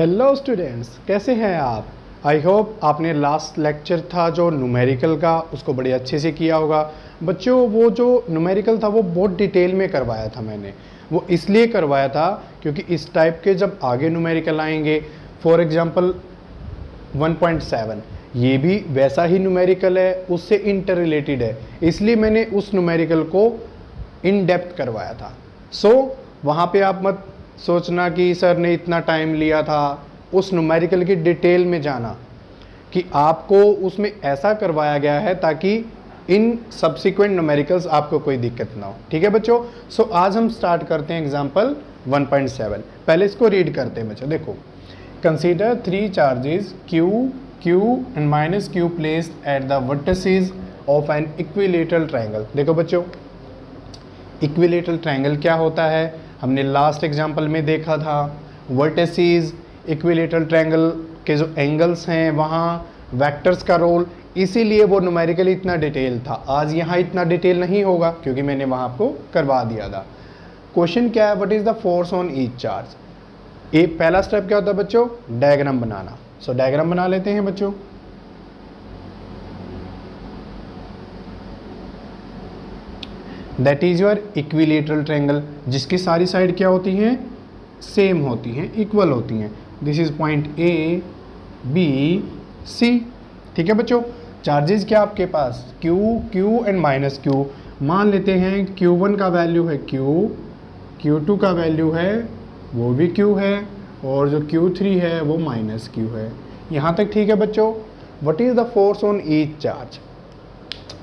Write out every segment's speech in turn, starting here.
Hello students, कैसे हैं आप। आई होप आपने लास्ट लेक्चर था जो न्यूमेरिकल का उसको बड़े अच्छे से किया होगा। बच्चों, वो जो न्यूमेरिकल था वो बहुत डिटेल में करवाया था मैंने। वो इसलिए करवाया था क्योंकि इस टाइप के जब आगे न्यूमेरिकल आएंगे, फॉर एग्जांपल 1.7 ये भी वैसा ही न्यूमेरिकल है, उससे इंटर रिलेटेड है, इसलिए मैंने उस न्यूमेरिकल को इन डेप्थ करवाया था। वहाँ पे आप मत सोचना कि सर ने इतना टाइम लिया था उस न्यूमेरिकल की डिटेल में जाना, कि आपको उसमें ऐसा करवाया गया है ताकि इन सब्सिक्वेंट न्यूमेरिकल्स आपको कोई दिक्कत ना हो। ठीक है बच्चों। आज हम स्टार्ट करते हैं एग्जांपल 1.7। पहले इसको रीड करते हैं बच्चों। देखो, consider 3 charges Q and minus Q placed at the vertices of an equilateral triangle. देखो बच्चों, इक्विलेटरल ट्रायंगल क्या होता है हमने लास्ट एग्जांपल में देखा था। वर्टिसेस, इक्विलेटरल ट्रायंगल के जो एंगल्स हैं वहाँ वेक्टर्स का रोल, इसीलिए वो न्यूमेरिकली इतना डिटेल था। आज यहाँ इतना डिटेल नहीं होगा क्योंकि मैंने वहाँ आपको करवा दिया था। क्वेश्चन क्या है, what is the force on each charge. एक पहला स्टेप क्या होता है बच्चों, डायग्राम बनाना। डायग्राम बना लेते हैं बच्चों। That is your equilateral triangle, जिसकी सारी साइड क्या होती हैं, सेम होती हैं, इक्वल होती हैं। This is point A, B, C। ठीक है बच्चों। चार्जेस क्या आपके पास, Q एंड माइनस Q। मान लेते हैं Q1 का वैल्यू है Q, Q2 का वैल्यू है वो भी Q है, और जो Q3 है वो माइनस Q है। यहाँ तक ठीक है बच्चों। What is the force on each charge,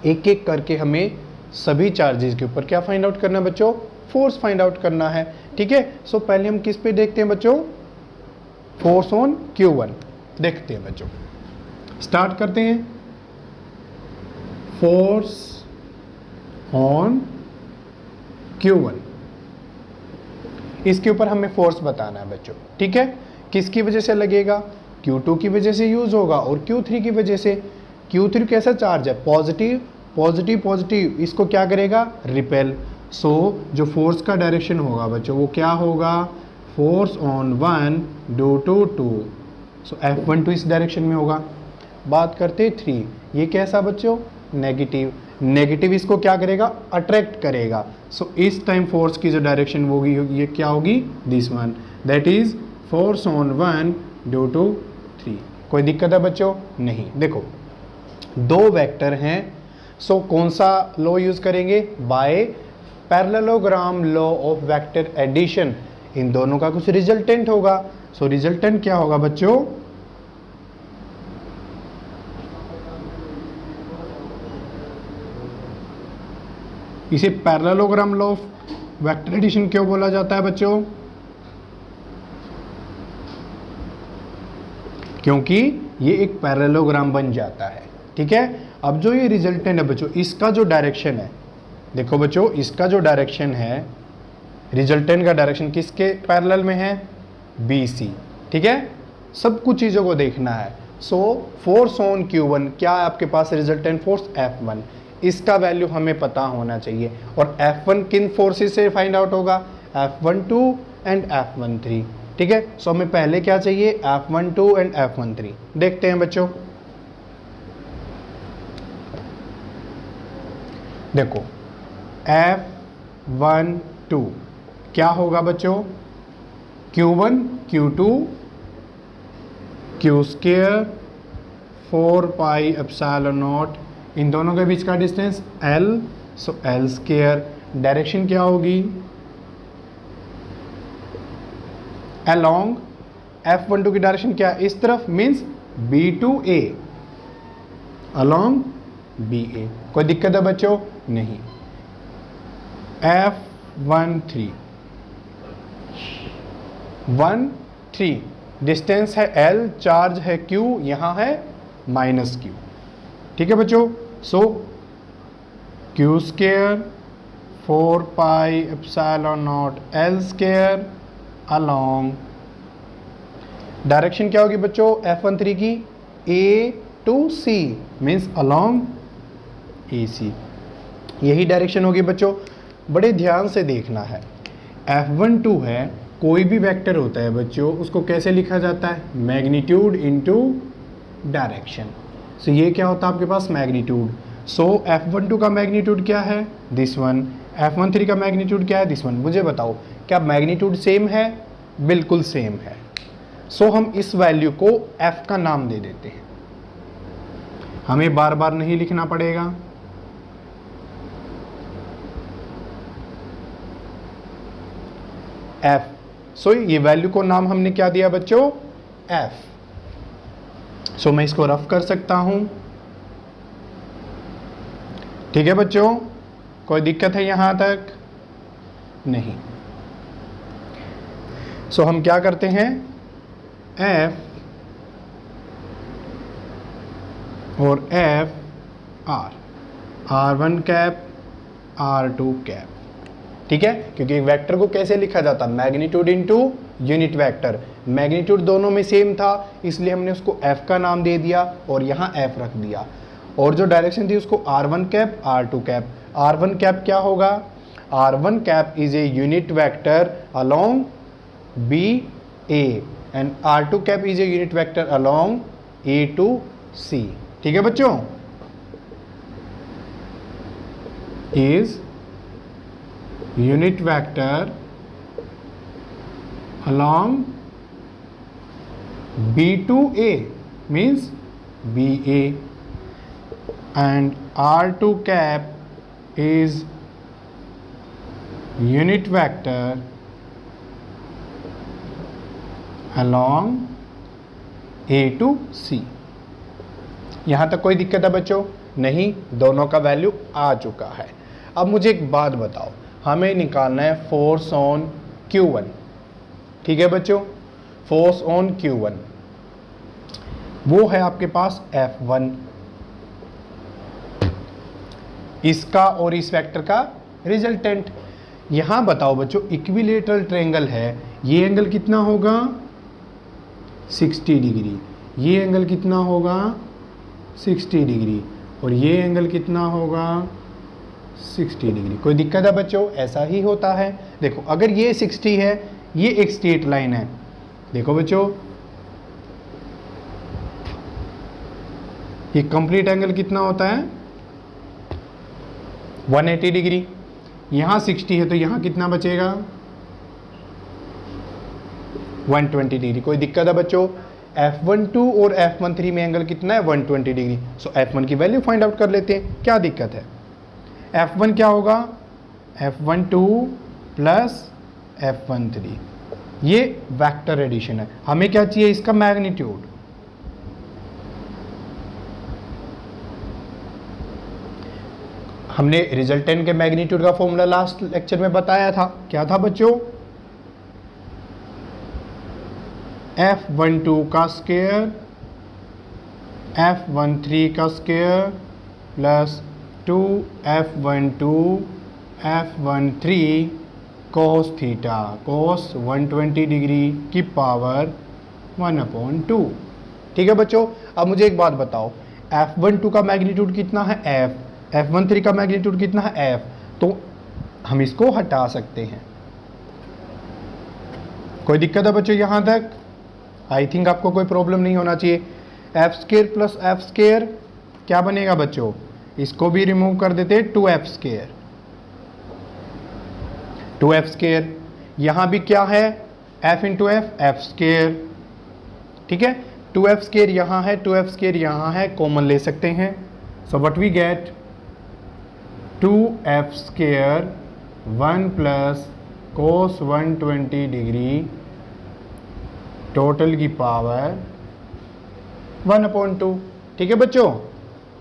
एक एक करके हमें सभी चार्जेस के ऊपर क्या फाइंड आउट करना है बच्चों, फोर्स फाइंड आउट करना है। ठीक है। पहले हम किस पे देखते हैं बच्चों, फोर्स ऑन Q1 देखते हैं बच्चों। स्टार्ट करते हैं। फोर्स ऑन Q1, इसके ऊपर हमें फोर्स बताना है बच्चों। ठीक है। किसकी वजह से लगेगा, Q2 की वजह से यूज होगा और Q3 की वजह से। Q3 कैसा चार्ज है, पॉजिटिव, पॉजिटिव पॉजिटिव, इसको क्या करेगा, रिपेल। जो फोर्स का डायरेक्शन होगा बच्चों वो क्या होगा, force on 1 due to 2। F12 इस डायरेक्शन में होगा। बात करते 3, ये कैसा बच्चों, नेगेटिव। नेगेटिव इसको क्या करेगा, अट्रैक्ट करेगा। इस टाइम फोर्स की जो डायरेक्शन होगी ये क्या होगी, this one, that is force on 1 due to 3। कोई दिक्कत है बच्चों, नहीं। देखो, दो वेक्टर हैं, कौन सा लॉ यूज करेंगे, by parallelogram law of vector addition. इन दोनों का कुछ रिजल्टेंट होगा। रिजल्टेंट क्या होगा बच्चों, इसे parallelogram law of vector addition क्यों बोला जाता है बच्चों, क्योंकि ये एक पैरेललोग्राम बन जाता है। ठीक है। अब जो ये रिजल्टेंट है बच्चों, इसका जो डायरेक्शन है, देखो बच्चों, इसका जो डायरेक्शन है, रिजल्टेंट का डायरेक्शन किसके पैरेलल में है, BC। ठीक है। सब कुछ चीज़ों को देखना है। फोर्स ऑन Q1 क्या है आपके पास, रिजल्टेंट फोर्स F1, इसका वैल्यू हमें पता होना चाहिए। और F1 किन फोर्सेस से फाइंड आउट होगा, F12 एंड F13। ठीक है। हमें पहले क्या चाहिए, F12 एंड F13। देखते हैं बच्चों। देखो, F12 क्या होगा बच्चों, Q1 Q2 Q square 4 pi epsilon naught, इन दोनों के बीच का distance L, L square. Direction क्या होगी, अलोंग। F12 की डायरेक्शन क्या है, इस तरफ, means B to A, along BA। कोई दिक्कत है बच्चों, नहीं। F13 डिस्टेंस है L, चार्ज है Q, यहाँ है माइनस Q। ठीक है बच्चों। Q square 4 pi epsilon not L square along. Direction क्या होगी बच्चों F13 की, A to C, means along AC। यही डायरेक्शन होगी बच्चों। बड़े ध्यान से देखना है। F12 है कोई भी वेक्टर होता है बच्चों, उसको कैसे लिखा जाता है? Magnitude into direction. सो ये क्या होता है आपके पास? मैग्नीट्यूड। सो F12 का मैग्नीट्यूड क्या है? This one. F13 का मैग्नीट्यूड क्या है? This one. मुझे बताओ क्या मैग्नीट्यूड सेम है? बिल्कुल सेम है। सो हम इस वैल्यू को F का नाम दे देते हैं, हमें बार बार नहीं लिखना पड़ेगा। F। सो ये वैल्यू को नाम हमने क्या दिया बच्चों? F। सो मैं इसको रफ कर सकता हूं। ठीक है बच्चों, कोई दिक्कत है यहां तक? नहीं। सो हम क्या करते हैं? F और F R, R1 cap, R2 cap. ठीक है, क्योंकि वेक्टर को कैसे लिखा जाता? Magnitude into unit vector. Magnitude दोनों में सेम था, इसलिए हमने उसको F का नाम दे दिया और यहाँ F रख दिया। और जो डायरेक्शन थी उसको R1 cap, R2 cap. R1 cap क्या होगा? R1 cap is a unit vector along BA and R2 cap is a unit vector along A to C। ठीक है बच्चों, is unit vector along B to A means BA and R2 cap is unit vector along A to C। यहाँ तक कोई दिक्कत है बच्चों? नहीं, दोनों का वैल्यू आ चुका है। अब मुझे एक बात बताओ, हमें निकालना है फोर्स ऑन Q1। ठीक है बच्चों, फोर्स ऑन Q1 वो है आपके पास F1, इसका और इस वेक्टर का रिजल्टेंट। यहां बताओ बच्चों, इक्विलेटरल ट्रायंगल है, ये एंगल कितना होगा? 60 डिग्री। ये एंगल कितना होगा? 60 डिग्री। और ये एंगल कितना होगा? 60 डिग्री। कोई दिक्कत है बच्चों? ऐसा ही होता है। देखो, अगर ये 60 है, ये एक स्ट्रेट लाइन है। देखो बच्चों, ये कंप्लीट एंगल कितना होता है? 180 डिग्री। यहां 60 है तो यहां कितना बचेगा? 120 डिग्री। कोई दिक्कत है बच्चों? F12 और F13 में एंगल कितना है? 120 डिग्री। सो F1 की वैल्यू फाइंड आउट कर लेते हैं, क्या दिक्कत है? F1 क्या होगा? F12 plus F13। ये वेक्टर एडिशन है। हमें क्या चाहिए? इसका मैग्नीट्यूड। हमने रिजल्टेंट के मैग्नीट्यूड का फॉर्मूला लास्ट लेक्चर में बताया था। क्या था बच्चों? F12 का स्क्वायर F13 का square plus 2F12 F13 cos theta, cos 120 degree की पावर 1/2। ठीक है बच्चों, अब मुझे एक बात बताओ, F12 का मैग्नीट्यूड कितना है? F। F13 का मैग्नीट्यूड कितना है? F। तो हम इसको हटा सकते हैं। कोई दिक्कत है बच्चों यहां तक? आई थिंक आपको कोई प्रॉब्लम नहीं होना चाहिए। F square plus F square क्या बनेगा बच्चों? इसको भी रिमूव कर देते, 2f स्क्वायर। 2f स्क्वायर यहां भी क्या है? f into F, F square. ठीक है, 2f स्क्वायर यहां है, 2f स्क्वायर यहां है, कॉमन ले सकते हैं। So what we get? 2f square 1 plus cos 120 degree total की पावर 1/2। ठीक है बच्चों,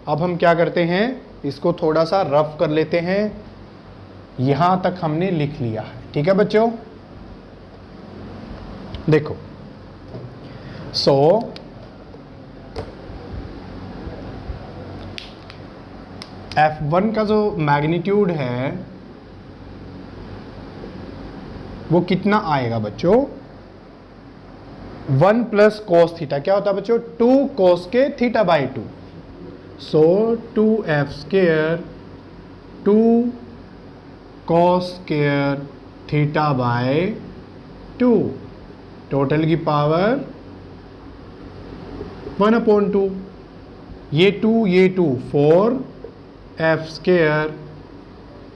अब हम क्या करते हैं? इसको थोड़ा सा रफ कर लेते हैं। यहां तक हमने लिख लिया है। ठीक है बच्चों, देखो, सो F1 का जो मैग्नीट्यूड है वो कितना आएगा बच्चों? 1 प्लस कोस थीटा। क्या होता है बच्चों? 2 कोस के theta by 2। So 2f square 2 cos square theta by 2, total की पावर 1/2, ये 2 4 F square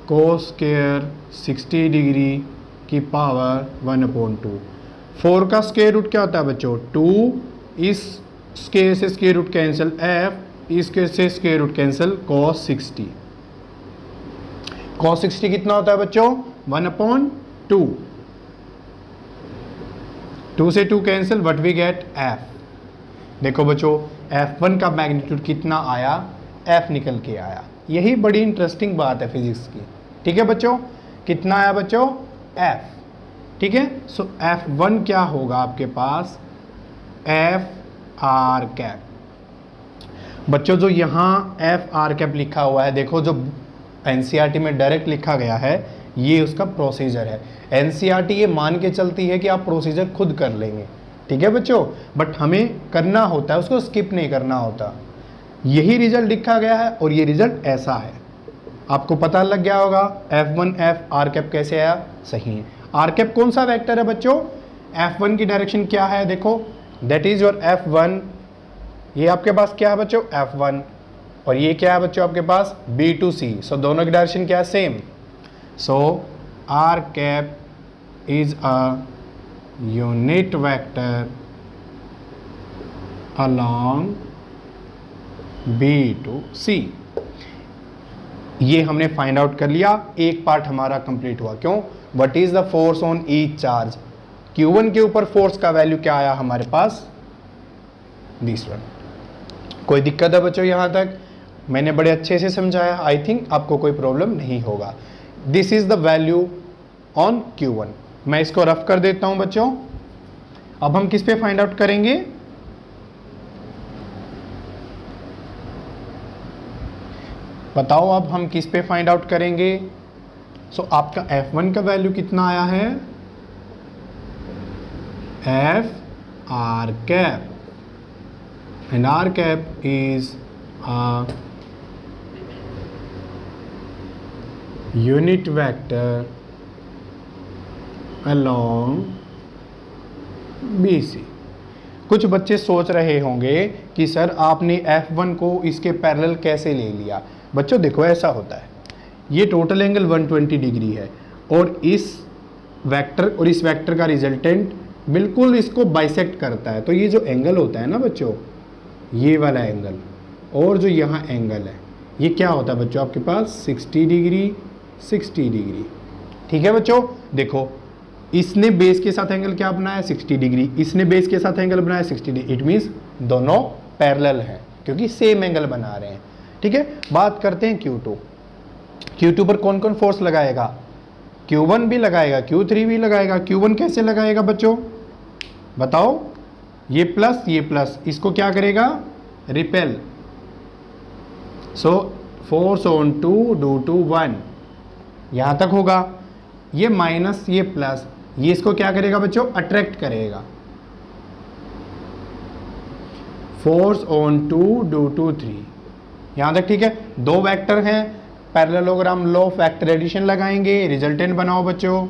cos square 60 degree की पावर 1/2। 4 का स्क्वायर रूट क्या होता है बच्चों? 2, इस स्क्वायर से स्क्वायर रूट कैंसिल एफ, इस स्क्वायर से square root cancel cos 60। cos 60 कितना होता है बच्चों? 1/2। 2 से 2 cancel, what we get? F. देखो बच्चों F1 का मैग्नीट्यूड कितना आया? F निकल के आया। यही बड़ी इंटरेस्टिंग बात है फिजिक्स की। ठीक है बच्चों, कितना आया बच्चों? F। ठीक है, सो F1 क्या होगा आपके पास? F R cap. बच्चों जो यहाँ F R कैप लिखा हुआ है, देखो जो NCERT में डायरेक्ट लिखा गया है, ये उसका प्रोसीजर है। NCERT ये मान के चलती है कि आप प्रोसीजर खुद कर लेंगे। ठीक है बच्चों, बट हमें करना होता है, उसको स्किप नहीं करना होता। यही रिजल्ट लिखा गया है और ये रिजल्ट ऐसा है। आपको पता लग गया होगा F1 F R कैप कैसे आया? सही है। R कैप कौन सा वेक्टर है बच्चों? F1 की डायरेक्शन क्या है? देखो दैट इज योर F1। ये आपके पास क्या है बच्चों? F1। और ये क्या है बच्चों आपके पास? B to C। सो दोनों की डायरेक्शन क्या है? Same. So R cap is a unit vector along B to C। ये हमने फाइंड आउट कर लिया। एक पार्ट हमारा कंप्लीट हुआ। क्यों? What is the force on each charge? Q1 के ऊपर फोर्स का वैल्यू क्या आया हमारे पास? This one. कोई दिक्कत है बच्चों? यहां तक मैंने बड़े अच्छे से समझाया। आई थिंक आपको कोई प्रॉब्लम नहीं होगा। This is the value on Q1। मैं इसको रफ कर देता हूं बच्चों। अब हम किस पे फाइंड आउट करेंगे? बताओ अब हम किस पे फाइंड आउट करेंगे? सो आपका F1 का वैल्यू कितना आया है? F R cap, and R cap is a unit vector along BC। कुछ बच्चे सोच रहे होंगे कि सर आपने F1 को इसके पैरेलल कैसे ले लिया? बच्चों देखो ऐसा होता है, ये टोटल एंगल 120 डिग्री है और इस वेक्टर और इस वेक्टर का रिजल्टेंट बिल्कुल इसको बाइसेक्ट करता है। तो ये जो एंगल होता है ना बच्चों, ये वाला एंगल और जो यहाँ एंगल है, ये क्या होता है बच्चों आपके पास? 60 डिग्री 60 डिग्री। ठीक है बच्चों, देखो इसने बेस के साथ एंगल क्या बनाया? 60 डिग्री। इसने बेस के साथ एंगल बनाया 60 डिग्री। इट मीन्स दोनों पैरेलल हैं क्योंकि सेम एंगल बना रहे हैं। ठीक है, बात करते हैं Q2। Q2 पर कौन कौन फोर्स लगाएगा? Q1 भी लगाएगा, Q3 भी लगाएगा। Q1 कैसे लगाएगा बच्चों? बताओ। ये प्लस, इसको क्या करेगा? Repel. So force on 2 due to 1, यहां तक होगा। ये माइनस, ये प्लस, ये इसको क्या करेगा बच्चों? अट्रैक्ट करेगा। फोर्स ऑन 2 ड्यू टू 3, यहां तक ठीक है। दो वेक्टर हैं, parallelogram law of vector addition लगाएंगे, रिजल्टेंट बनाओ बच्चों।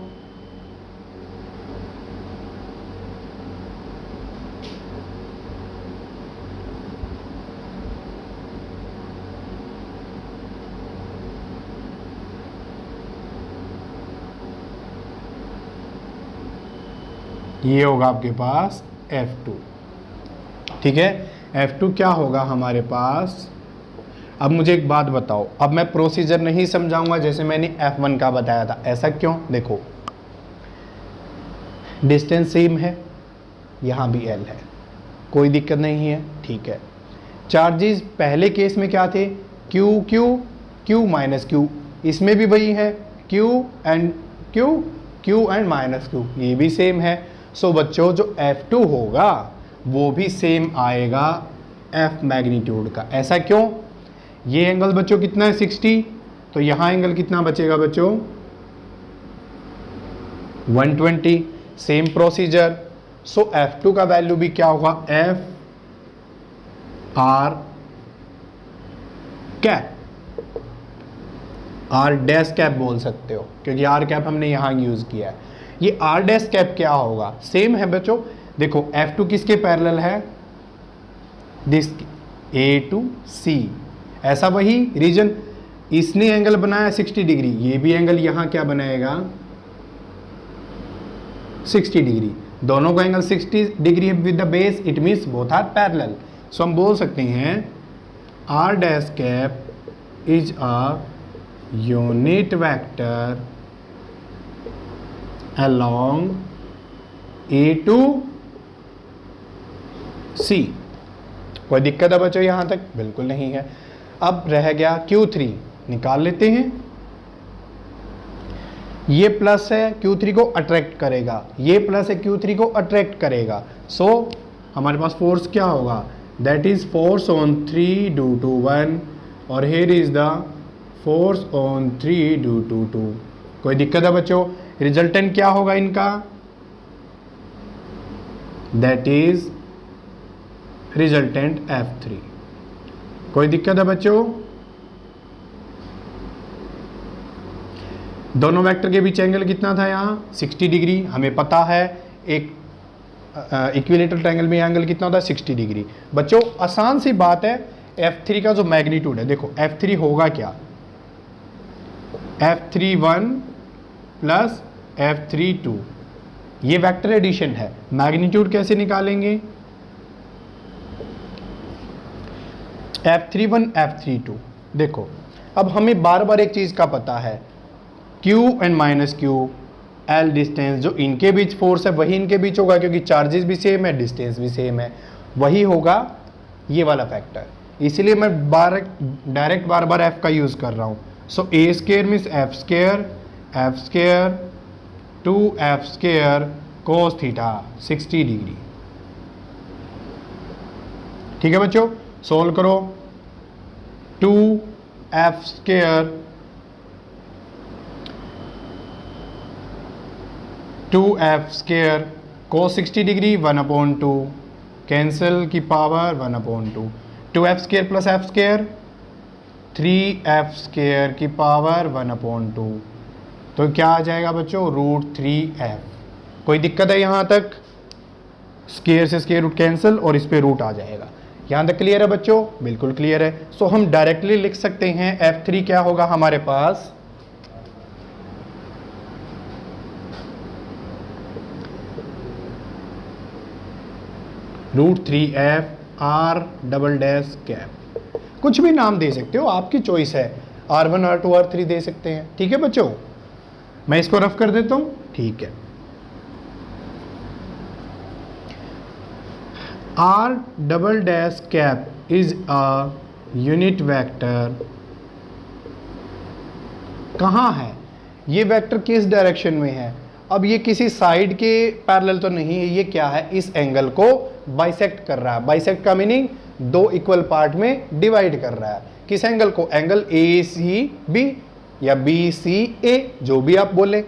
ये होगा आपके पास F2। ठीक है, F2 क्या होगा हमारे पास? अब मुझे एक बात बताओ, अब मैं प्रोसीजर नहीं समझाऊंगा जैसे मैंने F1 का बताया था। ऐसा क्यों? देखो डिस्टेंस सेम है, यहाँ भी L है, कोई दिक्कत नहीं है। ठीक है, चार्जेस पहले केस में क्या थे? Q Q Q minus Q, इसमें भी वही है, Q एंड माइनस Q, ये भी सेम है। सो बच्चों जो F2 होगा वो भी सेम आएगा F मैग्नीट्यूड का। ऐसा क्यों? ये एंगल बच्चों कितना है? 60, तो यहाँ एंगल कितना बचेगा बच्चों? 120। Same procedure. सो F2 का वैल्यू भी क्या होगा? F R cap, R dash cap बोल सकते हो क्योंकि R कैप हमने यहाँ यूज किया है। ये आर डैश कैप क्या होगा, सेम है बच्चों। देखो F2 किसके पैरेलल है, दिस ए टू सी, ऐसा वही रीजन इसने एंगल बनाया 60 डिग्री, ये भी एंगल यहां क्या बनाएगा 60 डिग्री, दोनों का एंगल 60 डिग्री है with the base, it means both are parallel. So हम बोल सकते हैं R dash cap is a unit vector along A to C। कोई दिक्कत है बच्चों यहां तक, बिल्कुल नहीं है। अब रह गया Q3, निकाल लेते हैं। ये प्लस है Q3 को अट्रैक्ट करेगा, ये प्लस है Q3 को अट्रैक्ट करेगा। सो हमारे पास फोर्स क्या होगा, that is force on 3 due to 1 और here is the force on 3 due to 2। कोई दिक्कत है बच्चों, रिजल्टेंट क्या होगा इनका, दैट इज रिजल्टेंट F3। कोई दिक्कत है बच्चों, दोनों वेक्टर के बीच एंगल कितना था यहाँ 60 डिग्री, हमें पता है एक इक्विलेटरल ट्रायंगल में एंगल कितना होता है 60 डिग्री। बच्चों आसान सी बात है, F3 का जो मैग्नीट्यूड है, देखो F3 होगा क्या, F31 प्लस F32, ये वेक्टर एडिशन है। मैग्नीट्यूड कैसे निकालेंगे, F31 F32। देखो अब हमें बार बार एक चीज का पता है, Q and minus Q, L distance, जो इनके बीच फोर्स है वही इनके बीच होगा, क्योंकि चार्जेस भी सेम है, डिस्टेंस भी सेम है, वही होगा ये वाला फैक्टर। इसीलिए मैं डायरेक्ट बार बार F का यूज कर रहा हूं। So A square means F square 2F square cos theta 60 degree. ठीक है बच्चों, सोल्व करो। 2F square 2F square cos 60 degree 1/2, cancel की power 1/2, 2F square plus F square 3F square की पावर 1/2, तो क्या आ जाएगा बच्चों √3F। कोई दिक्कत है यहाँ तक, स्क्वायर से स्क्वायर रूट कैंसिल और इस पे रूट आ जाएगा। यहाँ तक क्लियर है बच्चों, बिल्कुल क्लियर है। सो हम डायरेक्टली लिख सकते हैं F3 क्या होगा हमारे पास, √3F R double dash cap, कुछ भी नाम दे सकते हो, आपकी चॉइस है, R1 R2 R3 दे सकते हैं। ठीक है बच्चों, मैं इसको रफ कर देता हूं, ठीक है। R double dash cap is a unit vector, कहां है ये वेक्टर, किस डायरेक्शन में है। अब ये किसी साइड के पैरेलल तो नहीं है, ये क्या है, इस एंगल को बाइसेक्ट कर रहा है। बाइसेक्ट का मीनिंग दो इक्वल पार्ट में डिवाइड कर रहा है। किस एंगल को, एंगल ACB या BCA, जो भी आप बोले।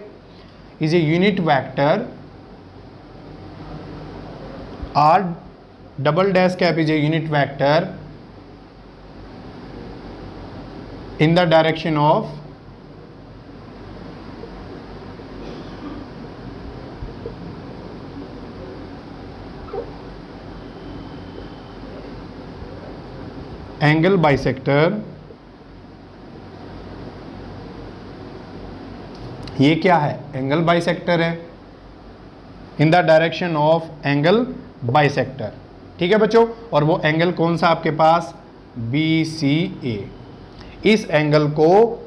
Is a unit vector R double dash cap is a unit vector in the direction of angle bisector. ये क्या है, एंगल बाइसेक्टर है, in the direction of angle bisector. ठीक है बच्चों, और वो एंगल कौन सा आपके पास, BCA। इस एंगल को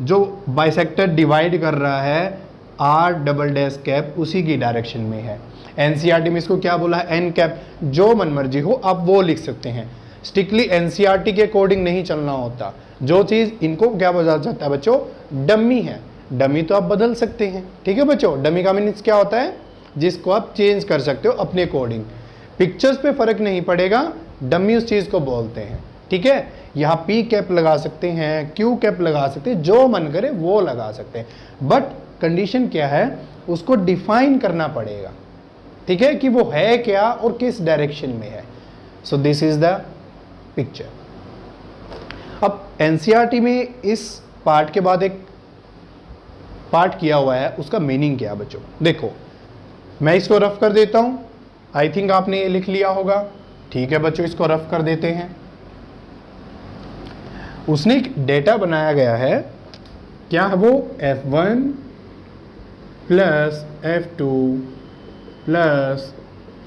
जो बाइसेक्टर डिवाइड कर रहा है R डबल डैश कैप, उसी की डायरेक्शन में है। NCERT में इसको क्या बोला है, N कैप। जो मनमर्जी हो आप वो लिख सकते हैं, स्ट्रिक्टली NCERT के अकॉर्डिंग नहीं चलना होता। जो चीज़ इनको क्या बोला जाता है बच्चों, डमी है, डमी तो आप बदल सकते हैं। ठीक है बच्चों, डमी का मीनिंग क्या होता है, जिसको आप चेंज कर सकते हो अपने अकॉर्डिंग। पिक्चर्स पे फर्क नहीं पड़ेगा, डमी उस चीज़ को बोलते हैं। ठीक है, यहाँ P कैप लगा सकते हैं, Q कैप लगा सकते हैं, जो मन करे वो लगा सकते हैं, बट कंडीशन क्या है, उसको डिफाइन करना पड़ेगा। ठीक है, कि वो है क्या और किस डायरेक्शन में है। So this is the picture. अब NCERT में इस पार्ट के बाद एक पार्ट किया हुआ है उसका मीनिंग क्या है बच्चों। देखो मैं इसको रफ कर देता हूं, आई थिंक आपने ये लिख लिया होगा। ठीक है बच्चों, इसको रफ कर देते हैं। उसने एक डेटा बनाया गया है, क्या है वो, F1 plus F2 plus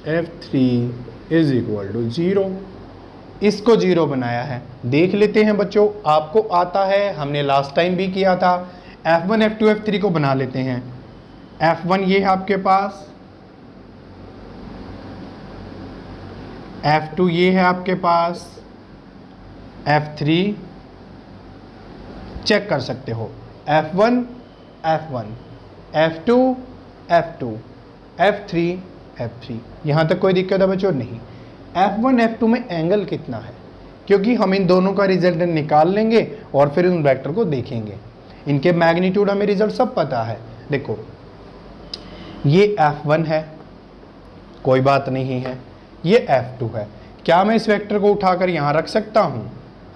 F3 is equal to 0। इसको 0 बनाया है। देख लेते हैं बच्चों, आपको आता है, हमने लास्ट टाइम भी किया था। F1 F2 F3 को बना लेते हैं। F1 ये है आपके पास, F2 ये है आपके पास, F3 चेक कर सकते हो, F1 F1 F2 F2 F3 F3। यहां तक कोई दिक्कत है बच्चों? नहीं। F1 F2 में एंगल कितना है, क्योंकि हम इन दोनों का रिजल्टेंट निकाल लेंगे और फिर उन वेक्टर को देखेंगे। इनके मैग्नीट्यूड हमें रिजल्ट सब पता है। देखो ये F1 है, कोई बात नहीं है, ये F2 है। क्या मैं इस वेक्टर को उठाकर यहां रख सकता हूं?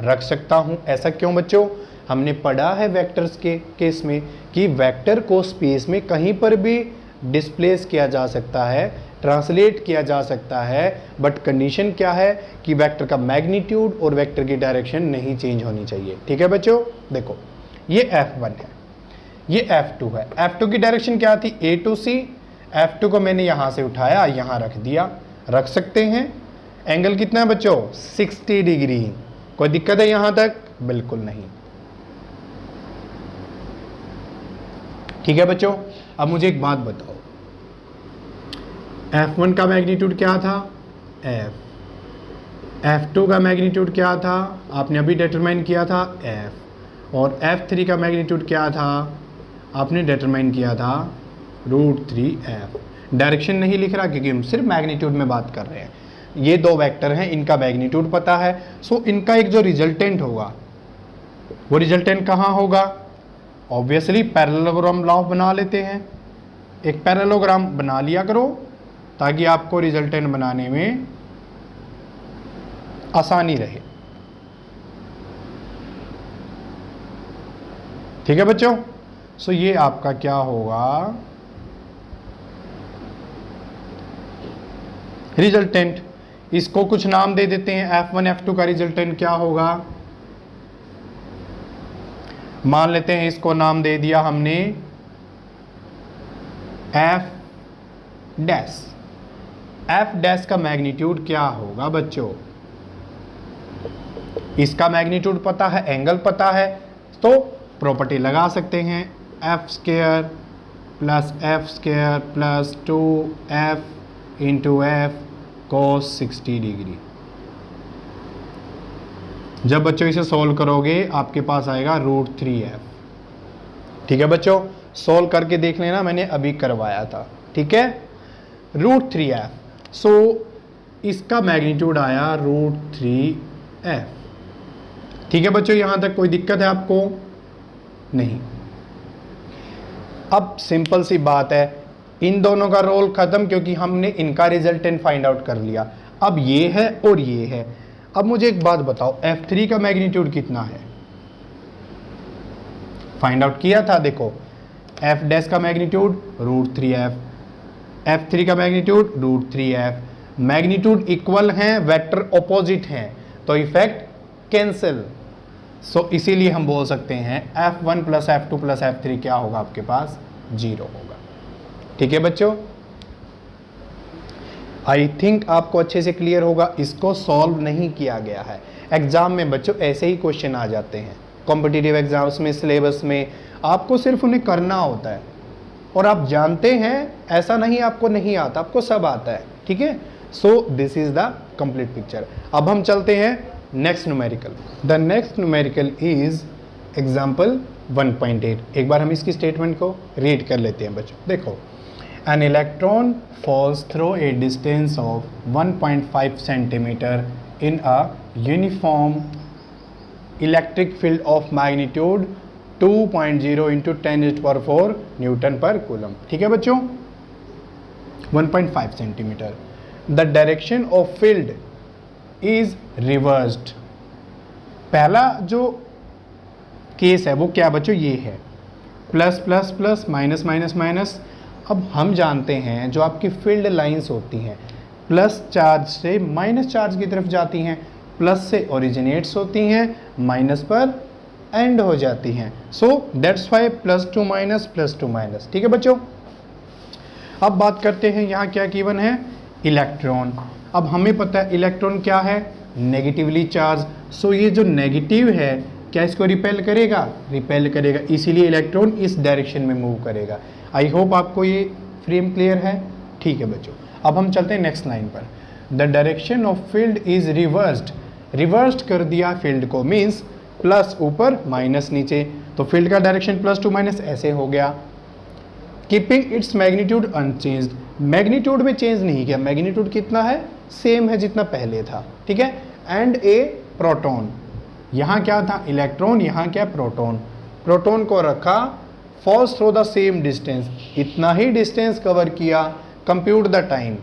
रख सकता हूं। ऐसा क्यों बच्चों? हमने पढ़ा है वेक्टर्स के केस में कि वेक्टर को स्पेस में कहीं पर भी डिस्प्लेस किया जा सकता है, ट्रांसलेट किया जा सकता है, बट कंडीशन क्या है कि वेक्टर का मैग्नीट्यूड और वेक्टर की डायरेक्शन नहीं चेंज होनी चाहिए। ठीक है बच्चों, देखो ये F1 है, ये F2 है। F2 की डायरेक्शन क्या थी? A to C। F2 को मैंने यहां से उठाया, यहां रख दिया, रख सकते हैं। एंगल कितना है बच्चों? 60 डिग्री। कोई दिक्कत है यहां तक? बिल्कुल नहीं। ठीक है बच्चों, अब मुझे एक बात बताओ, F1 का मैग्नीट्यूड क्या था? F। F2 का मैग्नीट्यूड क्या था? आपने अभी डिटरमाइन किया था, F। और F3 का मैग्नीट्यूड क्या था? आपने डिटरमाइन किया था √3F। डायरेक्शन नहीं लिख रहा क्योंकि हम सिर्फ मैग्नीट्यूड में बात कर रहे हैं। ये दो वेक्टर हैं, इनका मैग्नीट्यूड पता है, सो इनका एक जो रिजल्टेंट होगा वो रिजल्टेंट कहाँ होगा? ऑब्वियसली पैरेललोग्राम लॉ बना लेते हैं। एक पैरेललोग्राम बना लिया करो ताकि आपको रिजल्टेंट बनाने में आसानी रहे। ठीक है बच्चों, सो ये आपका क्या होगा? रिजल्टेंट। इसको कुछ नाम दे देते हैं। F1 F2 का रिजल्टेंट क्या होगा? मान लेते हैं इसको नाम दे दिया हमने F डैश। F डैश का मैग्नीट्यूड क्या होगा बच्चों? इसका मैग्नीट्यूड पता है, एंगल पता है, तो प्रॉपर्टी लगा सकते हैं, F square plus F square plus 2F into F cos 60 degree. जब बच्चों इसे सॉल्व करोगे आपके पास आएगा √3F। ठीक है बच्चों, सॉल्व करके देख लेना, मैंने अभी करवाया था। ठीक है, √3F। सो इसका मैग्नीट्यूड आया √3F। ठीक है बच्चों, यहां तक कोई दिक्कत है आपको? नहीं। अब सिंपल सी बात है, इन दोनों का रोल खत्म क्योंकि हमने इनका रिजल्टेंट फाइंड आउट कर लिया। अब ये है और ये है। अब मुझे एक बात बताओ, F3 का मैग्नीट्यूड कितना है? फाइंड आउट किया था। देखो F डैश का मैग्नीट्यूड √3F, F3 का मैग्नीट्यूड √3F। मैग्नीट्यूड इक्वल हैं, वेक्टर ऑपोजिट हैं, तो इफेक्ट कैंसिल। सो इसीलिए हम बोल सकते हैं F1 plus F2 plus F3 क्या होगा आपके पास? 0 होगा। ठीक है बच्चों, आई थिंक आपको अच्छे से क्लियर होगा। इसको सॉल्व नहीं किया गया है। एग्जाम में बच्चों ऐसे ही क्वेश्चन आ जाते हैं, कॉम्पिटिटिव एग्जाम्स में, सिलेबस में, आपको सिर्फ उन्हें करना होता है। और आप जानते हैं ऐसा नहीं आपको नहीं आता, आपको सब आता है। ठीक है, so this is the complete picture. अब हम चलते हैं next numerical. The next numerical is example 1.8। एक बार हम इसकी स्टेटमेंट को रीड कर लेते हैं बच्चों। देखो, an electron falls through a distance of 1.5 centimeter in a uniform electric field of magnitude 2.0 into 10⁴ Newton per coulomb। ठीक है बच्चों, 1.5 centimetre. The direction of field is reversed। पहला जो केस है वो क्या बच्चों? ये है plus plus plus, minus minus minus. अब हम जानते हैं जो आपकी फील्ड लाइंस होती हैं प्लस चार्ज से माइनस चार्ज की तरफ जाती हैं, प्लस से ओरिजिनेट्स होती हैं, माइनस पर एंड हो जाती हैं। So that's why plus two minus. ठीक है बच्चों, अब बात करते हैं यहाँ क्या गिवन है, इलेक्ट्रॉन। अब हमें पता है इलेक्ट्रॉन क्या है, नेगेटिवली चार्ज। सो ये जो नेगेटिव है क्या इसको रिपेल करेगा, रिपेल करेगा, इसीलिए इलेक्ट्रॉन इस डायरेक्शन में मूव करेगा। आई होप आपको ये फ्रेम क्लियर है। ठीक है बच्चों, अब हम चलते हैं नेक्स्ट लाइन पर। The direction of field is reversed, reversed कर दिया फील्ड को, मीन्स प्लस ऊपर माइनस नीचे, तो फील्ड का डायरेक्शन प्लस टू माइनस ऐसे हो गया। Keeping its magnitude unchanged, magnitude में चेंज नहीं किया, मैग्नीट्यूड कितना है, सेम है जितना पहले था। ठीक है, एंड ए प्रोटॉन, यहाँ क्या था इलेक्ट्रॉन, यहाँ क्या प्रोटॉन, प्रोटॉन को रखा falls through the same distance, इतना ही डिस्टेंस कवर किया। Compute the time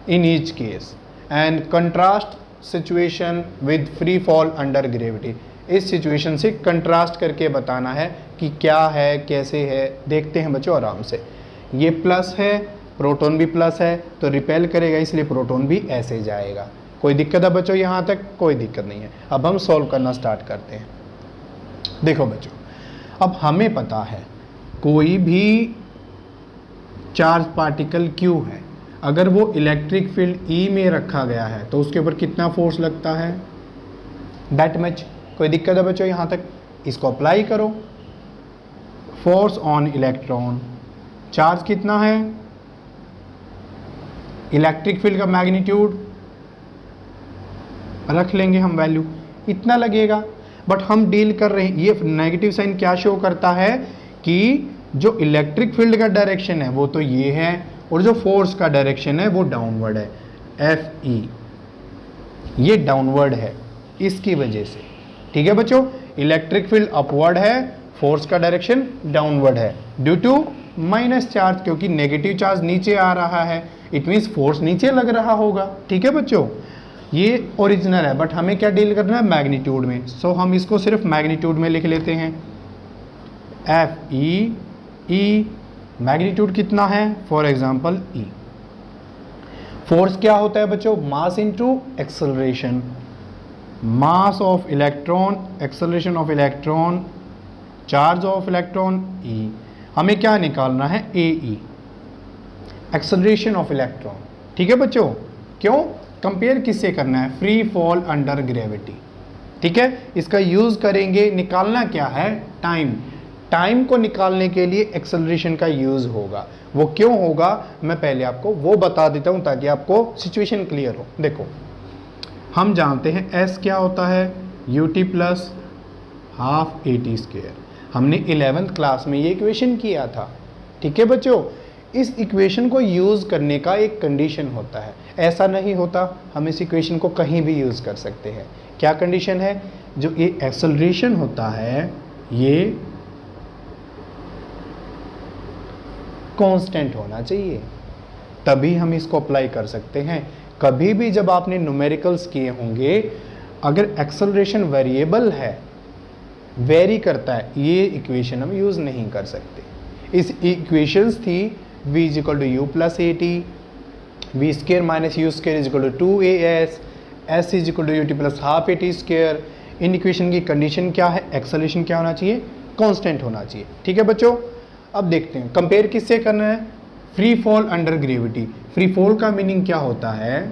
in each case and contrast situation with free fall under gravity, इस सिचुएशन से कंट्रास्ट करके बताना है कि क्या है कैसे है। देखते हैं बच्चों आराम से, ये प्लस है, प्रोटॉन भी प्लस है तो रिपेल करेगा, इसलिए प्रोटॉन भी ऐसे जाएगा। कोई दिक्कत है बच्चों, यहाँ तक कोई दिक्कत नहीं है। अब हम सॉल्व करना स्टार्ट करते हैं। देखो बच्चों, अब हमें पता है कोई भी चार्ज पार्टिकल Q है, अगर वो इलेक्ट्रिक फील्ड E में रखा गया है तो उसके ऊपर कितना फोर्स लगता है, दैट मच। कोई दिक्कत है बच्चों यहाँ तक, इसको अप्लाई करो। फोर्स ऑन इलेक्ट्रॉन, चार्ज कितना है, इलेक्ट्रिक फील्ड का मैग्नीट्यूड रख लेंगे हम, वैल्यू इतना लगेगा। बट हम डील कर रहे हैं, ये नेगेटिव साइन क्या शो करता है कि जो इलेक्ट्रिक फील्ड का डायरेक्शन है वो तो ये है, और जो फोर्स का डायरेक्शन है वो डाउनवर्ड है, FE, ये डाउनवर्ड है इसकी वजह से। ठीक है बच्चों, इलेक्ट्रिक फील्ड अपवर्ड है, फोर्स का डायरेक्शन डाउनवर्ड है ड्यू टू माइनस चार्ज, क्योंकि नेगेटिव चार्ज नीचे आ रहा है, इट मीन्स फोर्स नीचे लग रहा होगा। ठीक है बच्चों, ये ओरिजिनल है, बट हमें क्या डील करना है, मैग्नीट्यूड में। सो हम इसको सिर्फ मैग्नीट्यूड में लिख लेते हैं, FE, मैग्नीट्यूड कितना है, फॉर एग्जांपल E। फोर्स क्या होता है बच्चों, mass into acceleration, mass of electron, acceleration of electron, charge of electron E। हमें क्या निकालना है, AE, एक्सेलरेशन ऑफ इलेक्ट्रॉन। ठीक है बच्चों, क्यों, कंपेयर किससे करना है, फ्री फॉल अंडर ग्रेविटी। ठीक है, इसका यूज करेंगे, निकालना क्या है, टाइम। टाइम को निकालने के लिए एक्सेलरेशन का यूज होगा। वो क्यों होगा मैं पहले आपको वो बता देता हूं ताकि आपको सिचुएशन क्लियर हो। देखो, हम जानते हैं S क्या होता है, UT plus half AT square. हमने 11th क्लास में ये इक्वेशन किया था। ठीक है बच्चों, इस इक्वेशन को यूज़ करने का एक कंडीशन होता है, ऐसा नहीं होता हम इस इक्वेशन को कहीं भी यूज़ कर सकते हैं। क्या कंडीशन है, जो ये एक्सेलरेशन होता है ये कांस्टेंट होना चाहिए, तभी हम इसको अप्लाई कर सकते हैं। कभी भी जब आपने न्यूमेरिकल्स किए होंगे, अगर एक्सेलरेशन वेरिएबल है, वेरी करता है, ये इक्वेशन हम यूज़ नहीं कर सकते। इस इक्वेशंस थी v is equal to u plus AT, v square minus u square is equal to 2AS, S is equal to UT plus half AT square. इन इक्वेशन की कंडीशन क्या है, एक्सेलरेशन क्या होना चाहिए, कांस्टेंट होना चाहिए। ठीक है बच्चों, अब देखते हैं कंपेयर किससे करना है, free fall under gravity. Free fall का मीनिंग क्या होता है,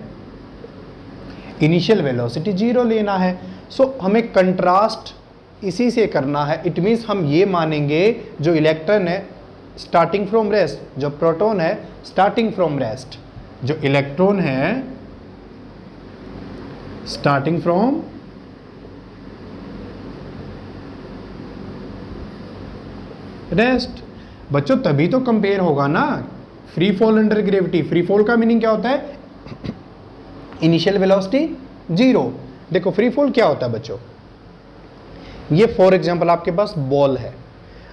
इनिशियल वेलोसिटी 0 लेना है। सो हमें कंट्रास्ट इसी से करना है। इट मीन्स हम ये मानेंगे जो इलेक्ट्रॉन है स्टार्टिंग फ्रॉम रेस्ट, जो प्रोटॉन है स्टार्टिंग फ्रॉम रेस्ट, जो इलेक्ट्रॉन है स्टार्टिंग फ्रॉम रेस्ट। बच्चों तभी तो कंपेयर होगा ना, free fall under gravity. Free fall का मीनिंग क्या होता है, इनिशियल वेलोसिटी 0। देखो फ्री फॉल क्या होता है बच्चों, ये फॉर एग्जांपल आपके पास बॉल है,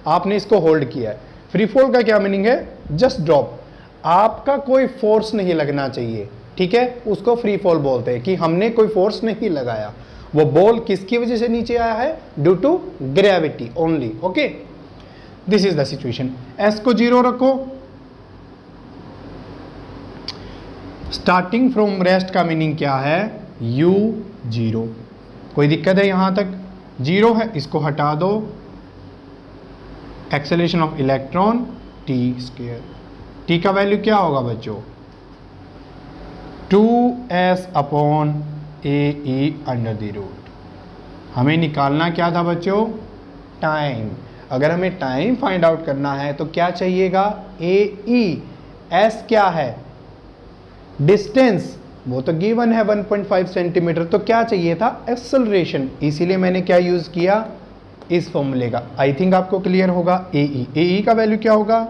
आपने इसको होल्ड किया है। फ्री फॉल का क्या मीनिंग है, जस्ट ड्रॉप, आपका कोई फोर्स नहीं लगना चाहिए। ठीक है, उसको फ्री फॉल बोलते हैं कि हमने कोई फोर्स नहीं लगाया। वो बॉल किसकी वजह से नीचे आया है, due to gravity only. Okay, this is the situation. S को 0 रखो, स्टार्टिंग फ्रॉम रेस्ट का मीनिंग क्या है, u 0। कोई दिक्कत है यहाँ तक? 0 है, इसको हटा दो, acceleration of electron t²। t का वैल्यू क्या होगा बच्चों, 2s/AE अंडर द रूट। हमें निकालना क्या था बच्चों, टाइम। अगर हमें टाइम फाइंड आउट करना है तो क्या चाहिएगा, AE। s क्या है, डिस्टेंस, वो तो गिवन है 1.5 सेंटीमीटर। तो क्या चाहिए था, एक्सेलरेशन, इसीलिए मैंने क्या यूज किया, इस फॉर्मूले का। आई थिंक आपको क्लियर होगा। AE, AE का वैल्यू क्या होगा,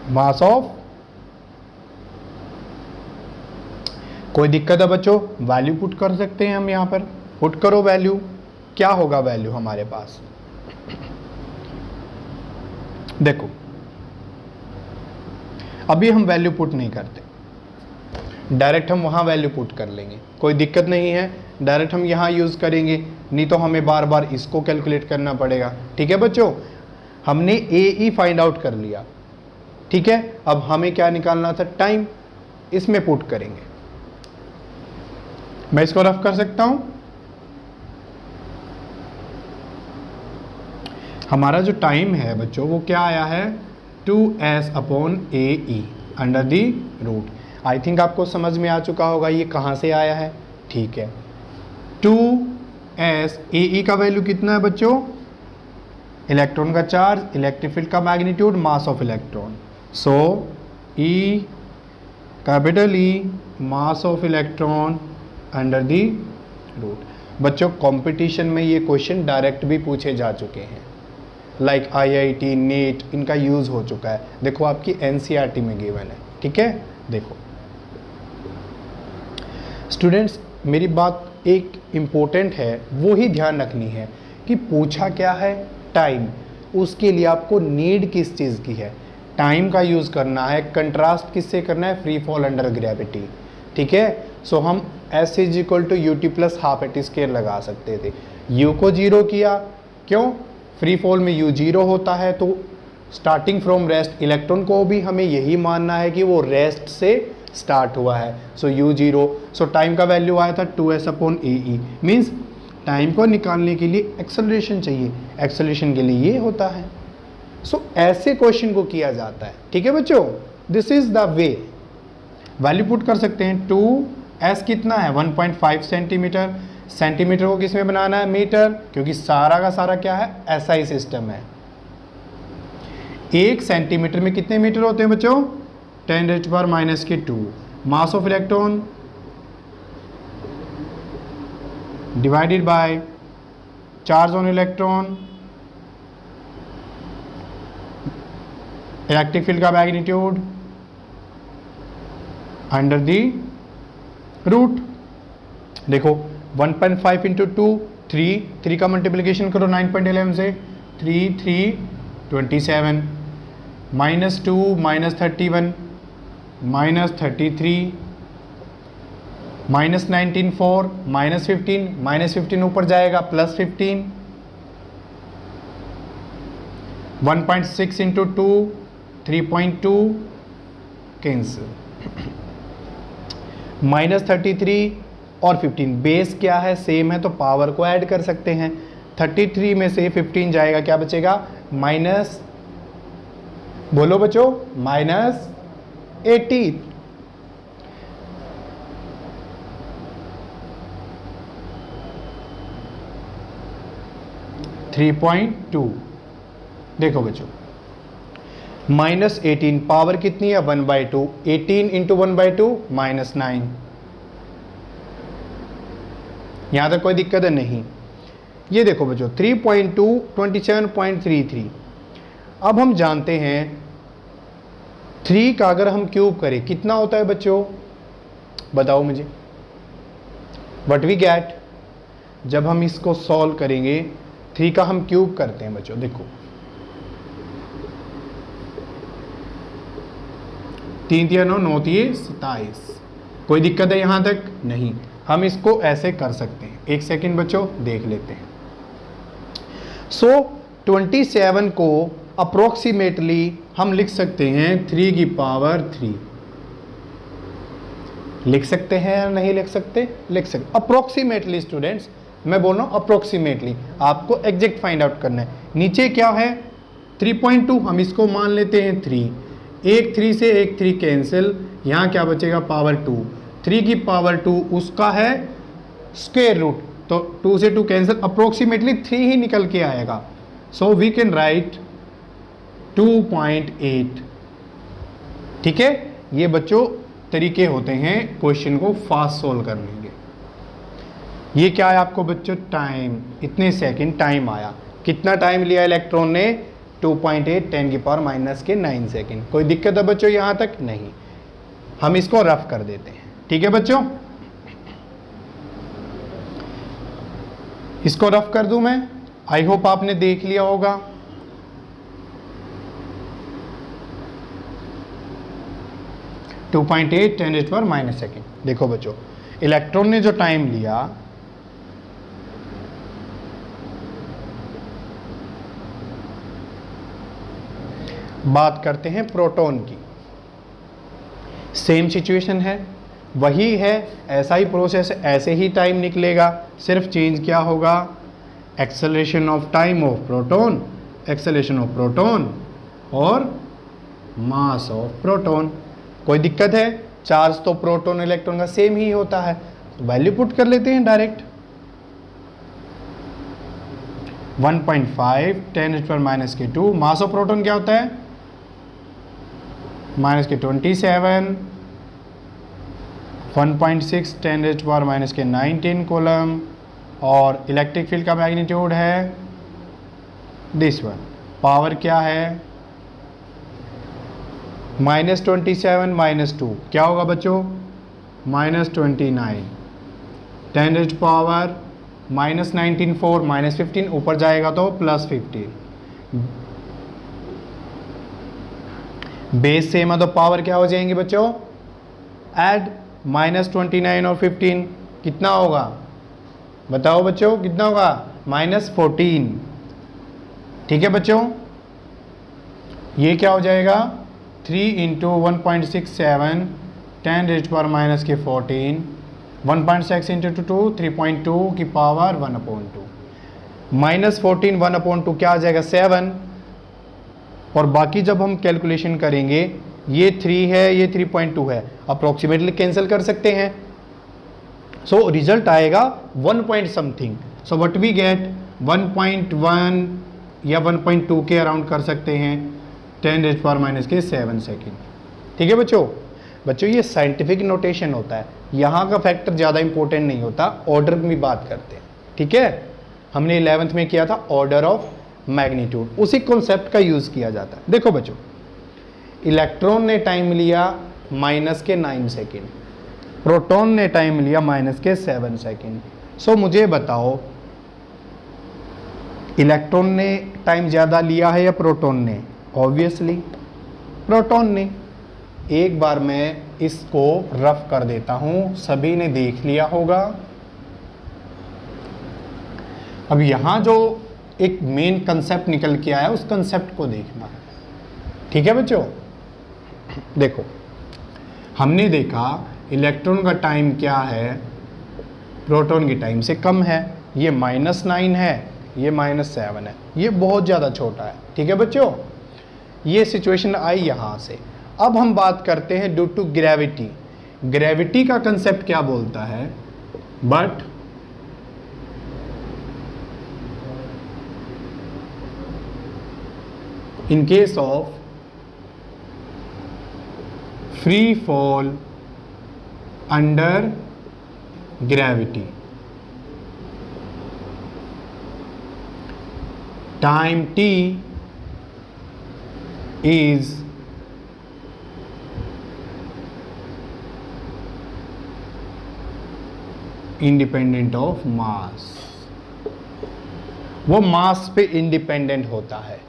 मास ऑफ। कोई दिक्कत है बच्चों, वैल्यू पुट कर सकते हैं हम यहां पर, पुट करो वैल्यू। क्या होगा वैल्यू हमारे पास, देखो अभी हम वैल्यू पुट नहीं करते, डायरेक्ट हम वहां वैल्यू पुट कर लेंगे, कोई दिक्कत नहीं है। डायरेक्ट हम यहां यूज करेंगे, नहीं तो हमें बार बार इसको कैलकुलेट करना पड़ेगा। ठीक है बच्चों, हमने AE फाइंड आउट कर लिया। ठीक है, अब हमें क्या निकालना था, टाइम, इसमें पुट करेंगे। मैं इसको रफ कर सकता हूं। हमारा जो टाइम है बच्चों वो क्या आया है, 2s/AE under the root. I think आपको समझ में आ चुका होगा ये कहां से आया है। ठीक है, 2s, AE का वैल्यू कितना है बच्चों, इलेक्ट्रॉन का चार्ज, इलेक्ट्रिक फील्ड का magnitude, mass of electron. So E, capital E, mass of electron under the root. बच्चों कंपटीशन में ये क्वेश्चन डायरेक्ट भी पूछे जा चुके हैं, लाइक IIT, नीट, इनका यूज हो चुका है। देखो आपकी NCERT में गिवन है। ठीक है, देखो स्टूडेंट्स, मेरी बात एक इम्पोर्टेंट है, वो ही ध्यान रखनी है कि पूछा क्या है, टाइम। उसके लिए आपको नीड किस चीज़ की है, टाइम का यूज़ करना है। कंट्रास्ट किससे करना है, फ्री फॉल अंडर ग्रेविटी। ठीक है, सो हम S = UT + ½ लगा सकते थे। U को 0 किया, क्यों, फ्री फॉल में U 0 होता है, तो स्टार्टिंग फ्रॉम रेस्ट, इलेक्ट्रॉन को भी हमें यही मानना है कि वो रेस्ट से स्टार्ट हुआ है। सो U 0, सो टाइम का वैल्यू आया था 2s/AE। मीन्स टाइम को निकालने के लिए एक्सेलरेशन चाहिए, एक्सेलरेशन के लिए ये होता है। सो ऐसे क्वेश्चन को किया जाता है। ठीक है बच्चों, this is the way. Value put कर सकते हैं। 2s कितना है, 1.5 सेंटीमीटर। सेंटीमीटर को किस में बनाना है, मीटर, क्योंकि सारा का सारा क्या है, SI सिस्टम है। 1 सेंटीमीटर में कितने मीटर होते हैं बच्चों, 10⁻⁻²। मास of electron divided by charge on electron, electric field का मैग्नीट्यूड अंडर दी रूट। देखो 1.5 × 2 3 का मल्टीप्लिकेशन करो 9.11 से, 3 3 27, -2 -31 -33 -19 4 -15 ऊपर जाएगा +15, 1.6 × 2 3.2 कैंसिल, -33 और 15, बेस क्या है, सेम है, तो पावर को ऐड कर सकते हैं। 33 में से 15 जाएगा, क्या बचेगा, माइनस, बोलो बच्चों, -80। -3.2। देखो बच्चों, -18, पावर कितनी है, 1/2, 18 × 1/2 -9। यहां तक कोई दिक्कत है नहीं। ये देखो बच्चों 3.2 27.33। अब हम जानते हैं 3 का अगर हम क्यूब करें कितना होता है बच्चों, बताओ मुझे, व्हाट वी गेट। जब हम इसको सॉल्व करेंगे, 3 का हम क्यूब करते हैं बच्चों, देखो 3 × 9 9 × 27। कोई दिक्कत है यहां तक नहीं, हम इसको ऐसे कर सकते हैं। एक सेकेंड बच्चों देख लेते हैं। सो 27 को अप्रोक्सीमेटली हम लिख सकते हैं 3 की पावर 3। लिख सकते हैं या नहीं लिख सकते? लिख सकते। अप्रोक्सीमेटली स्टूडेंट्स, मैं बोल रहा हूँ अप्रोक्सीमेटली, आपको एग्जैक्ट फाइंड आउट करना है। नीचे क्या है 3.2, हम इसको मान लेते हैं 3। एक 3 से एक 3 कैंसिल, यहाँ क्या बचेगा पावर 2। 3 की पावर 2 उसका है स्क्वायर रूट, तो 2 से 2 कैंसिल, अप्रोक्सीमेटली 3 ही निकल के आएगा। So we can write 2.8। ठीक है, ये बच्चों तरीके होते हैं क्वेश्चन को फास्ट सोल्व करने के। ये क्या है आपको बच्चों? टाइम, इतने सेकंड टाइम आया। कितना टाइम लिया इलेक्ट्रॉन ने? 2.8 10 की पावर माइनस के 9 सेकंड। कोई दिक्कत है बच्चों यहाँ तक? नहीं। हम इसको रफ कर देते हैं। ठीक है बच्चों, इसको रफ कर दूं मैं। आई होप आपने देख लिया होगा। (2.8 10 to the power minus second. देखो बच्चों, इलेक्ट्रॉन ने जो टाइम लिया, बात करते हैं प्रोटॉन की। सेम सिचुएशन है, वही है, ऐसा ही प्रोसेस, ऐसे ही टाइम निकलेगा, सिर्फ चेंज क्या होगा? Acceleration of time of proton, acceleration of proton और मास ऑफ प्रोटॉन। कोई दिक्कत है? चार्ज तो प्रोटॉन इलेक्ट्रॉन का सेम ही होता है, वैल्यू पुट कर लेते हैं direct. 1.5 10 to the power minus के 2। मास ऑफ प्रोटॉन क्या होता है? माइनस के 27। 1.6 10 to the power minus के 19 कूलम। और इलेक्ट्रिक फील्ड का मैग्नीट्यूड है दिस वन। पावर क्या है? -27 -2 क्या होगा बच्चों? -29। 10 to the power -19 4 -15, ऊपर जाएगा तो +15। बेस सेम है तो पावर क्या हो जाएंगे बच्चों? ऐड -29 और 15 कितना होगा? बताओ बच्चों कितना होगा? -14। ठीक है बच्चों, ये क्या हो जाएगा? 3 × 1.67 10 to the power minus के 14। 1.6 × 2 3.2 की पावर 1/2। -14 1/2 क्या आ जाएगा? 7। और बाकी जब हम कैलकुलेशन करेंगे, ये 3 है, ये 3.2 है, अप्रोक्सीमेटली कैंसिल कर सकते हैं। सो रिजल्ट आएगा 1 point something. So what we get 1.1 या 1.2 के अराउंड कर सकते हैं 10 to the power minus के 7 सेकेंड। ठीक है बच्चों, ये साइंटिफिक नोटेशन होता है, यहाँ का फैक्टर ज़्यादा इंपॉर्टेंट नहीं होता, ऑर्डर में बात करते हैं। ठीक है, हमने 11th में किया था ऑर्डर ऑफ मैग्नीट्यूड, उसी कॉन्सेप्ट का यूज़ किया जाता है। देखो बच्चों, इलेक्ट्रॉन ने टाइम लिया -9 सेकेंड, प्रोटॉन ने टाइम लिया -7 सेकेंड। सो मुझे बताओ इलेक्ट्रॉन ने टाइम ज़्यादा लिया है या प्रोटॉन ने? ऑब्वियसली प्रोटॉन ने। एक बार मैं इसको रफ कर देता हूँ, सभी ने देख लिया होगा। अब यहाँ जो एक मेन कंसेप्ट निकल के आया, उस कंसेप्ट को देखना है। ठीक है बच्चों, देखो हमने देखा इलेक्ट्रॉन का टाइम क्या है? प्रोटॉन की टाइम से कम है। ये -9 है, ये -7 है, ये बहुत ज़्यादा छोटा है। ठीक है बच्चों, ये सिचुएशन आई यहाँ से। अब हम बात करते हैं ड्यू टू ग्रेविटी। ग्रेविटी का कंसेप्ट क्या बोलता है? But in case of free fall under gravity, time t is independent of mass। वो मास पे इंडिपेंडेंट होता है।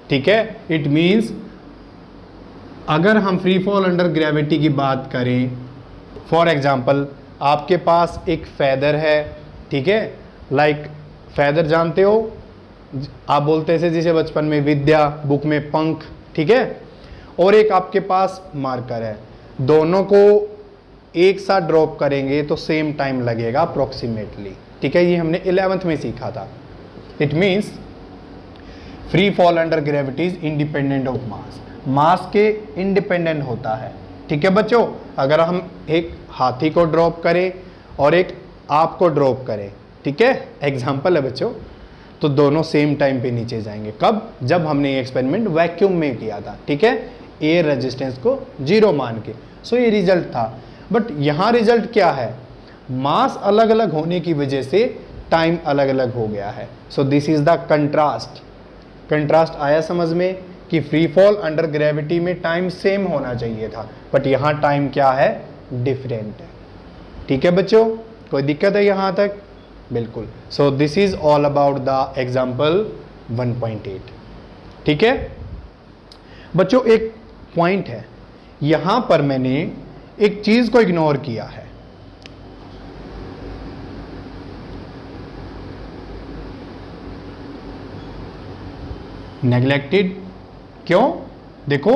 ठीक है, इट मीन्स अगर हम फ्री फॉल अंडर ग्रेविटी की बात करें, फॉर एग्जांपल आपके पास एक फेदर है, ठीक है, लाइक फेदर जानते हो, आप बोलते थे जैसे बचपन में विद्या, बुक में पंख, ठीक है। और एक आपके पास मार्कर है, दोनों को एक साथ ड्रॉप करेंगे तो सेम टाइम लगेगा अप्रोक्सीमेटली, ठीक है। ये हमने 11th में सीखा था। It means free fall under gravity is independent of mass, mass के इंडिपेंडेंट होता है, ठीक है बच्चों। अगर हम एक हाथी को ड्रॉप करें और एक आपको ड्रॉप करें, ठीक है, एग्जाम्पल है बच्चों, तो दोनों सेम टाइम पे नीचे जाएंगे। कब? जब हमने ये एक्सपेरिमेंट वैक्यूम में किया था, ठीक है, एयर रेजिस्टेंस को 0 मान के। सो ये रिजल्ट था। बट यहाँ रिजल्ट क्या है? मास अलग अलग होने की वजह से टाइम अलग अलग हो गया है। So this is the contrast. Contrast आया समझ में कि फ्री फॉल अंडर ग्रेविटी में टाइम सेम होना चाहिए था, बट यहाँ टाइम क्या है? डिफरेंट है, ठीक है बच्चों। कोई दिक्कत है यहाँ तक? बिल्कुल। So this is all about the example 1.8, ठीक है बच्चों। एक पॉइंट है, यहां पर मैंने एक चीज को इग्नोर किया है। नेग्लेक्टेड क्यों? देखो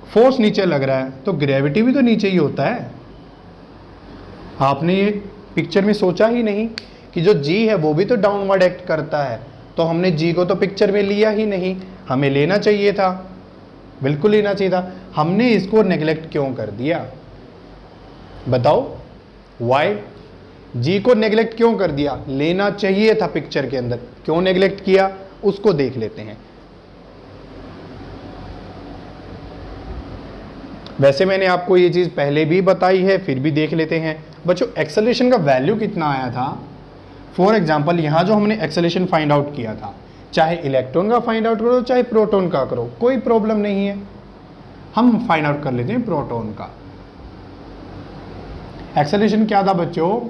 फोर्स नीचे लग रहा है तो ग्रेविटी भी तो नीचे ही होता है। आपने ये पिक्चर में सोचा ही नहीं कि जो जी है वो भी तो डाउनवर्ड एक्ट करता है, तो हमने जी को तो पिक्चर में लिया ही नहीं। हमें लेना चाहिए था, बिल्कुल लेना चाहिए था। हमने इसको नेग्लेक्ट क्यों कर दिया? बताओ वाई? जी को नेग्लेक्ट क्यों कर दिया? लेना चाहिए था पिक्चर के अंदर, क्यों नेग्लेक्ट किया उसको देख लेते हैं। वैसे मैंने आपको ये चीज पहले भी बताई है, फिर भी देख लेते हैं बच्चों। एक्सेलरेशन का वैल्यू कितना आया था? फॉर एग्जाम्पल यहां जो हमने एक्सेलरेशन फाइंड आउट किया था, चाहे इलेक्ट्रॉन का फाइंड आउट करो चाहे प्रोटॉन का करो, कोई प्रॉब्लम नहीं है। हम फाइंड आउट कर लेते हैं प्रोटॉन का। एक्सेलरेशन क्या था बच्चों?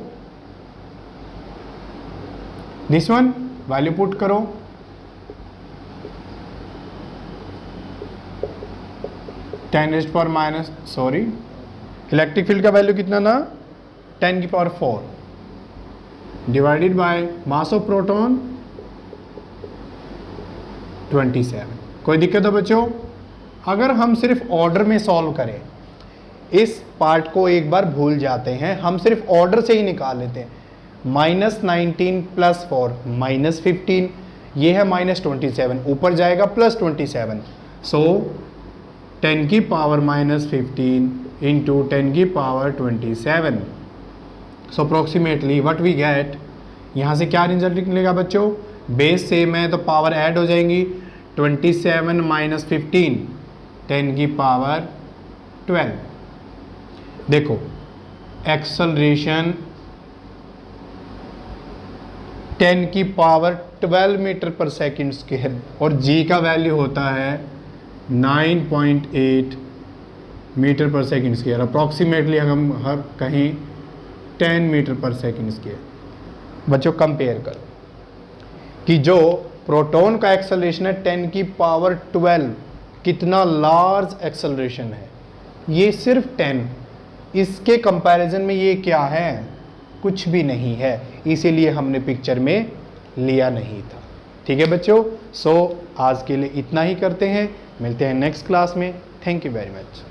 दिस वन, वैल्यू पुट करो। इलेक्ट्रिक फील्ड का वैल्यू कितना था? 10⁴ divided by mass of proton 27। कोई दिक्कत है बच्चों? अगर हम सिर्फ ऑर्डर में सॉल्व करें, इस पार्ट को एक बार भूल जाते हैं, हम सिर्फ ऑर्डर से ही निकाल लेते हैं। -19 + 4 -15, ये है -27, ऊपर जाएगा +27। सो 10⁻⁻15 × 10⁻27। सो अप्रोक्सीमेटली व्हाट वी गेट, यहाँ से क्या रिजल्ट निकलेगा बच्चों? बेस सेम है तो पावर ऐड हो जाएंगी। 27 - 15 10⁻12। देखो एक्सेलरेशन 10⁻12 मीटर/सेकंड और जी का वैल्यू होता है 9.8 मीटर/सेकंड। अप्रॉक्सीमेटली हम हर कहीं 10 मीटर/सेकंड। बच्चों कंपेयर करो कि जो प्रोटॉन का एक्सेलरेशन है 10⁻12, कितना लार्ज एक्सेलरेशन है। ये सिर्फ 10, इसके कंपैरिजन में ये क्या है? कुछ भी नहीं है, इसीलिए हमने पिक्चर में लिया नहीं था, ठीक है बच्चों। सो आज के लिए इतना ही करते हैं, मिलते हैं नेक्स्ट क्लास में। Thank you very much.